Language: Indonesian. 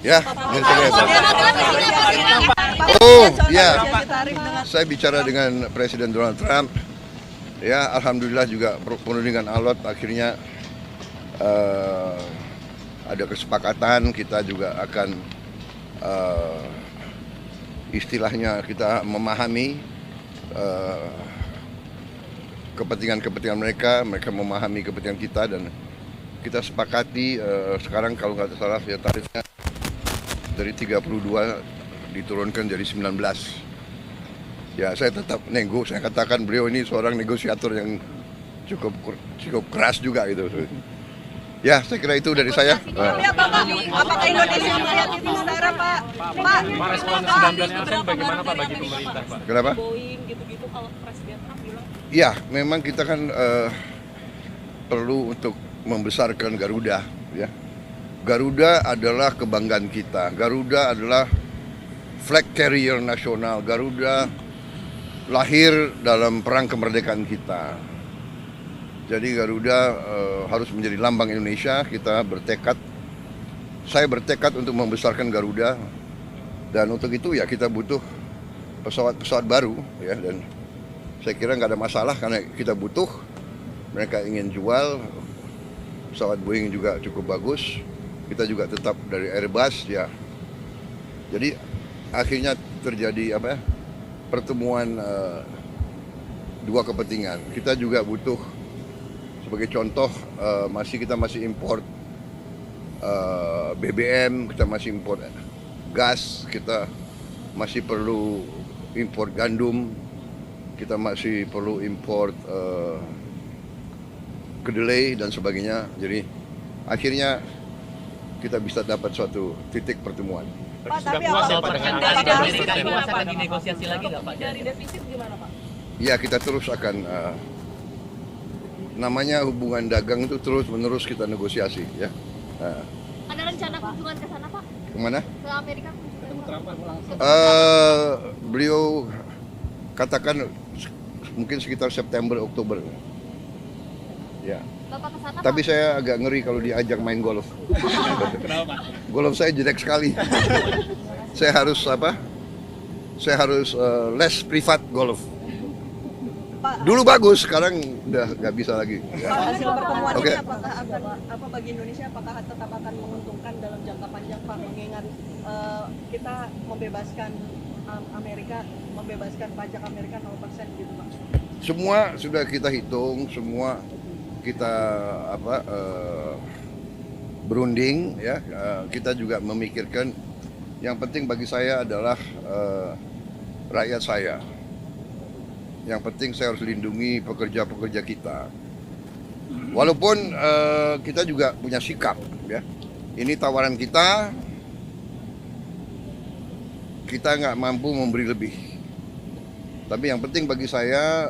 Ya, oh ya, saya bicara dengan Presiden Donald Trump. Ya, alhamdulillah juga penuh dengan alot. Akhirnya ada kesepakatan, kita juga akan istilahnya kita memahami kepentingan-kepentingan mereka memahami kepentingan kita, dan kita sepakati sekarang kalau nggak salah ya tarifnya dari 32 diturunkan jadi 19. Ya, saya tetap nego, saya katakan beliau ini seorang negosiator yang cukup keras juga gitu. Ya, saya kira itu dari saya. Apakah Indonesia melihat itu secara Pak? Pak, respon 19% bagaimana Pak bagi pemerintah Pak? Kenapa? Boeing gitu-gitu kalau Presiden Trump bilang. Ya, memang kita kan perlu untuk membesarkan Garuda. Ya, Garuda adalah kebanggaan kita. Garuda adalah flag carrier nasional. Garuda lahir dalam perang kemerdekaan kita. Jadi Garuda harus menjadi lambang Indonesia. Kita bertekad, saya bertekad untuk membesarkan Garuda, dan untuk itu ya kita butuh pesawat-pesawat baru ya, dan saya kira nggak ada masalah karena kita butuh. Mereka ingin jual pesawat Boeing juga cukup bagus. Kita juga tetap dari Airbus ya. Jadi akhirnya terjadi apa ya, pertemuan dua kepentingan. Kita juga butuh, sebagai contoh kita masih import BBM, kita masih import gas, kita masih perlu import gandum, kita masih perlu import kedelai dan sebagainya. Jadi akhirnya kita bisa dapat suatu titik pertemuan. Pak, tapi lagi negosiasi lagi nggak Pak? Dari defisit gimana Pak? Ya, kita terus akan namanya hubungan dagang itu terus-menerus kita negosiasi ya. Ada rencana kunjungan ke sana Pak? Kemana? Ke Amerika kunjungan? Beliau katakan mungkin sekitar September Oktober. Ya. Bapak ke sana Tapi Pak? saya agak ngeri kalau diajak main golf. Kenapa Pak? Golf saya jelek sekali. Saya harus Saya harus les privat golf. Dulu bagus, sekarang udah nggak bisa lagi. Ya. Pak, hasil pertemuan Oke. ini apakah akan bagi Indonesia apakah tetap akan menguntungkan dalam jangka panjang Pak, mengingat kita membebaskan membebaskan pajak Amerika 0% gitu Pak? Semua sudah kita hitung, semua kita berunding ya. Kita juga memikirkan yang penting bagi saya adalah rakyat saya. Yang penting saya harus lindungi pekerja-pekerja kita. Walaupun kita juga punya sikap ya. Ini tawaran kita nggak mampu memberi lebih. Tapi yang penting bagi saya